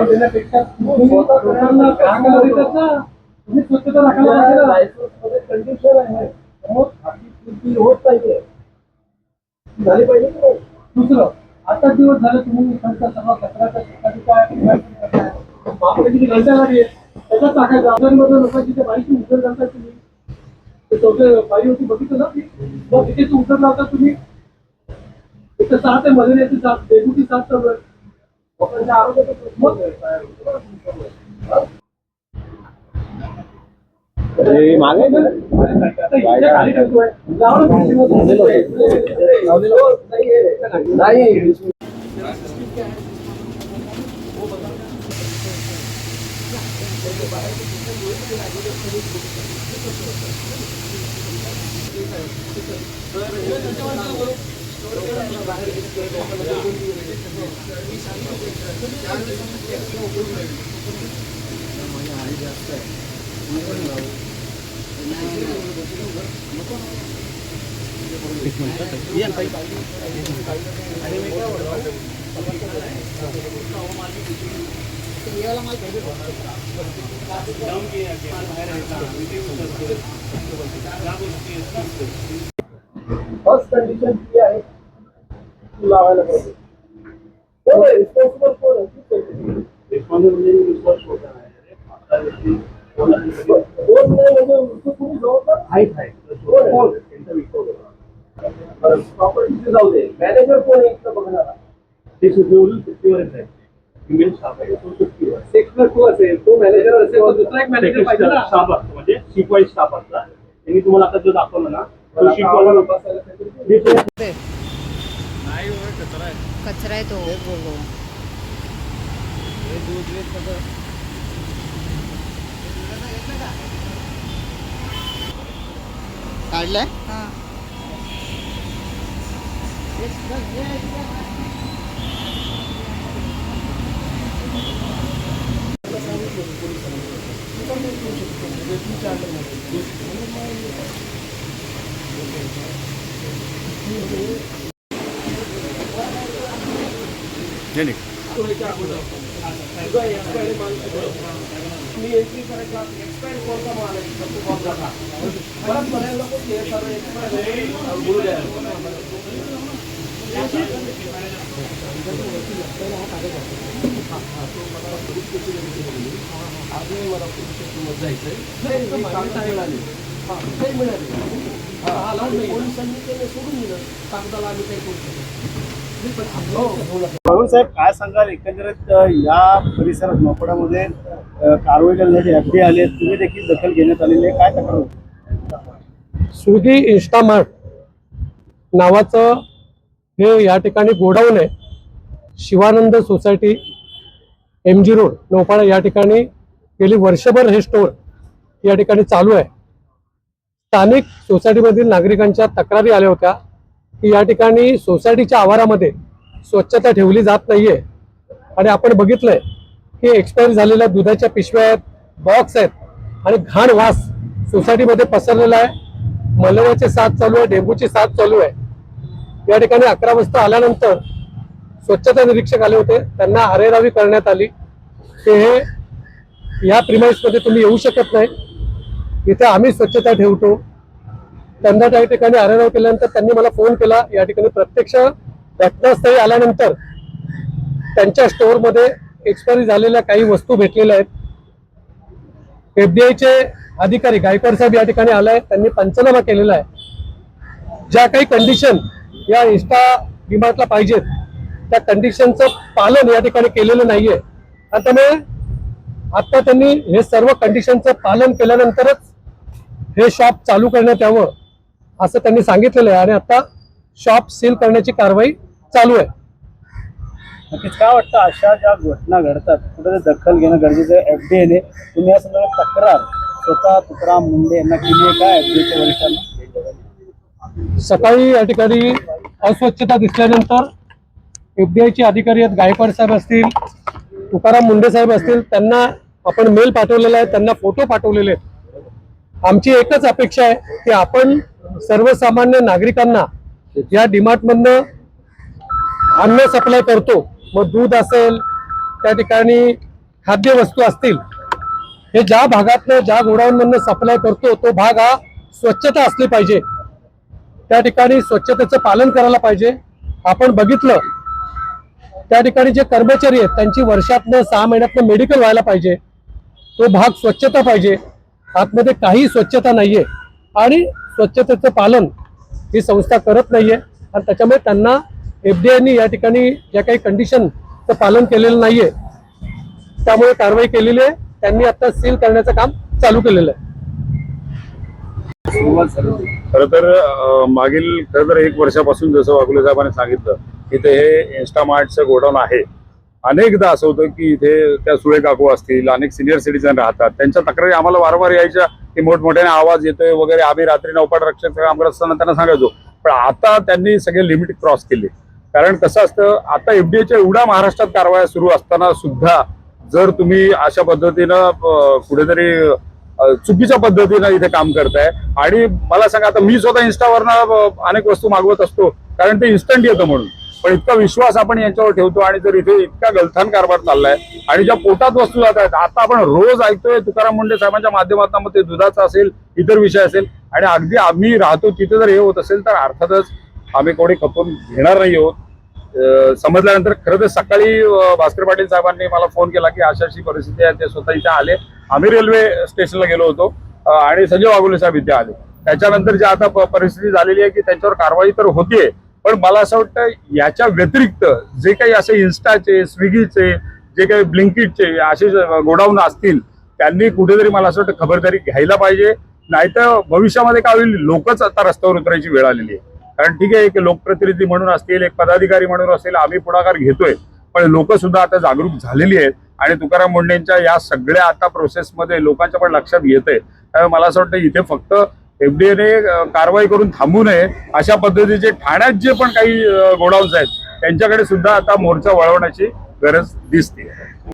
देण्यापेक्षा तुम्ही स्वच्छता राखायला कंडिशन आहे, होत पाहिजे, झाली पाहिजे. दुसरं, 8 दिवस झाले तुम्ही सगळा कचरा किती घंटा लागेल त्याच्यात टाकायचं. आजारीमध्ये लोकांची त्या बाईची उतर घालताय तुम्ही, ते चौथ्या बाई होती बघितलं ना, मग तिथे उतर लावता तुम्ही. तिथे 7 आहे, मलेरियाची 7, डेंग्यूची 7 चालू आहे. लोकांच्या आरोग्याचा मागे नाही. फर्स्ट कंडिशन ती आहे लावायला पाहिजे. रिस्पॉन्सिबल कोण आहे? रिस्पॉन्सिबल म्हणजे विश्वास होता नाही प्रॉपर्टी जाऊ दे. मॅनेजर कोण आहे बघणारा ते सुट्टीवरच आहे. सेक्टर 2 असेल, तो मॅनेजर असेल, तो दुसरा एक मॅनेजर पाहिजे ना. स्टाफ असतो, म्हणजे शिपवाईज स्टाफ असतात. त्यांनी तुम्हाला आता जो दाखवलं ना, तो शिपवाला कचरा आहे तो. काढलाय. मी एंट्री करायला एक्सपायर कोणता माल आहे परत म्हणायला नको ते सर्व एक्सपायर पोलिसांनी ते सोडून दिलं. कागदाला आम्ही काही करू शकतो. साहेब, काय सांगाल एकंदरीत या परिसरात नौपडामध्ये कारवाई करण्यासाठी एफडी आले, तुम्ही देखील दखल घेण्यात आलेली आहे, काय तक्रार? स्विगी इन्स्टामार्ट नावाचं हे या ठिकाणी गोडाऊन आहे. Shivanand society, MG road, Naupada या ठिकाणी गेली वर्षभर हे स्टोअर या ठिकाणी चालू आहे. स्थानिक सोसायटीमधील नागरिकांच्या तक्रारी आल्या होत्या की या ठिकाणी सोसायटीच्या आवारामध्ये स्वच्छता ठेवली जात नाहीये आणि आपण बघितलंय की एक्सपायर झालेल्या दुधाच्या पिशव्या आहेत, बॉक्स आहेत आणि घाण वास सोसायटीमध्ये पसरलेला आहे. मलेरियाची साथ चालू आहे, डेंग्यूची साथ चालू आहे. या ठिकाणी 11 वाजता आल्यानंतर स्वच्छता निरीक्षक आले होते, त्यांना अरेरावी करण्यात आली की हे या प्रिमाइसमध्ये तुम्ही येऊ शकत नाही, इथे आम्ही स्वच्छता ठेवतो. त्यांना त्या ठिकाणी अरेराव केल्यानंतर त्यांनी मला फोन केला. या ठिकाणी प्रत्यक्ष घटनास्थळी आल्यानंतर त्यांच्या स्टोअरमध्ये एक्सपायरी झालेल्या काही वस्तू भेटलेल्या आहेत. FDIचे अधिकारी गायकवाड साहेब या ठिकाणी आलाय, त्यांनी पंचनामा केलेला आहे. ज्या काही कंडिशन या इंस्टा डीमार्टला पाहिजेत त्या कंडिशनचं पालन या ठिकाणी केलेलं नाहीये. आणि त्यामुळे आता त्यांनी हे सर्व कंडिशनचं पालन केल्यानंतरच हे शॉप चालू करण्यात यावं असं त्यांनी सांगितलेलं आहे आणि आता शॉप सील करण्याची कारवाई चालू आहे. नक्कीच काय वाटतं, अशा ज्या घटना घडतात कुठे दखल घेणं गरजेचं आहे? FDIने तुम्ही या संदर्भात तक्रार स्वतः तुकाराम मुंडे यांना केली आहे का? FDIच्या वरिष्ठांना सकाळी या ठिकाणी अस्वच्छता दिसल्यानंतर FDIचे अधिकारी आहेत, गायकवाड साहेब असतील, तुकाराम मुंडे साहेब असतील, त्यांना आपण मेल पाठवलेला आहे, त्यांना फोटो पाठवलेले आहेत. आमची एकच अपेक्षा आहे की आपण सर्वसामान्य नागरिकांना या डीमार्टमधनं अन्न सप्लाय करतो, मग दूध असेल, त्या ठिकाणी खाद्यवस्तू असतील, हे ज्या भागातनं ज्या गोडाऊनमधनं सप्लाय करतो तो भाग हा स्वच्छता असली पाहिजे. त्या ठिकाणी स्वच्छतेचं पालन करायला पाहिजे. आपण बघितलं त्या ठिकाणी जे कर्मचारी आहेत त्यांची वर्षातनं 6 महिन्यातनं मेडिकल व्हायला पाहिजे. तो भाग स्वच्छता पाहिजे. आतमध्ये काही स्वच्छता नाहीये आणि स्वच्छतेचं पालन ही संस्था करत नाहीये आणि त्याच्यामुळे त्यांना एफडीआयनी या ठिकाणी ज्या काही कंडिशनचं पालन केलेलं नाहीये त्यामुळे कारवाई केलेली आहे. त्यांनी आता सील करण्याचं काम चालू केलेलं आहे. खरं तर मागील खरं तर 1 वर्षापासून जसं वाघुले साहेबांनी सांगितलं इथे हे इन्स्टामार्टचं गोडाऊन आहे. अनेकदा असं होतं की इथे त्या सुळे काकू असतील, अनेक सिनियर सिटीजन राहतात, त्यांच्या तक्रारी आम्हाला वारंवार यायच्या की मोठमोठ्याने आवाज येतोय वगैरे. आम्ही रात्री नौपाट रक्षक काम करत असताना त्यांना सांगायचो, पण आता त्यांनी सगळे लिमिट क्रॉस केले. कारण कसं असतं, आता एफडीएच्या एवढ्या महाराष्ट्रात कारवाया सुरू असताना सुद्धा जर तुम्ही अशा पद्धतीनं कुठेतरी चुकीच्या पद्धतीनं इथे काम करताय. आणि मला सांगा, आता मी स्वतः इन्स्टावरनं अनेक वस्तू मागवत असतो कारण ते इन्स्टंट येतं म्हणून, पण इतका विश्वास आपण यांच्यावर ठेवतो आणि जर इथे इतका गलथान कारभार चाललाय आणि ज्या पोटात वस्तू जात आहेत, आता आपण रोज ऐकतोय तुकाराम मुंडे साहेबांच्या माध्यमातून, मग ते दुधाचा असेल, इतर विषय असेल, आणि अगदी आम्ही राहतो तिथे जर हे होत असेल तर अर्थातच आम्ही कोणी खपून घेणार नाही आहोत. समजल्यानंतर खरं तर सकाळी भास्कर पाटील साहेबांनी मला फोन केला की अशी परिस्थिती आहे. ते स्वतः इथे आले. आम्ही रेल्वे स्टेशनला गेलो होतो आणि संजय वाघुले साहेब इथे आले. त्याच्यानंतर जी आता परिस्थिती झालेली आहे की त्यांच्यावर कारवाई तर होतीये, पण मला असं वाटतं याच्या व्यतिरिक्त जे काही असे इन्स्टाचे, स्विगीचे, जे काही ब्लिंकिटचे असे गोडाऊन असतील त्यांनी कुठेतरी मला असं वाटतं खबरदारी घ्यायला पाहिजे. नाहीतर भविष्यामध्ये काय होईल, लोकच आता रस्त्यावर उतरायची वेळ आलेली आहे. कारण ठीक आहे, एक लोकप्रतिनिधी म्हणून असतील, एक पदाधिकारी म्हणून असेल, आम्ही पुढाकार घेतोय, पण लोक सुद्धा आता जागरूक झालेली आहेत आणि तुकाराम मुंडेंच्या या सगळ्या आता प्रोसेसमध्ये लोकांच्या पण लक्षात येतंय. त्यामुळे मला असं वाटतं इथे फक्त एफडीएने कारवाई करून थांबू नये, अशा पद्धतीचे ठाण्यात जे पण काही गोडाऊन्स आहेत त्यांच्याकडे सुद्धा आता मोर्चा वळवण्याची गरज दिसते.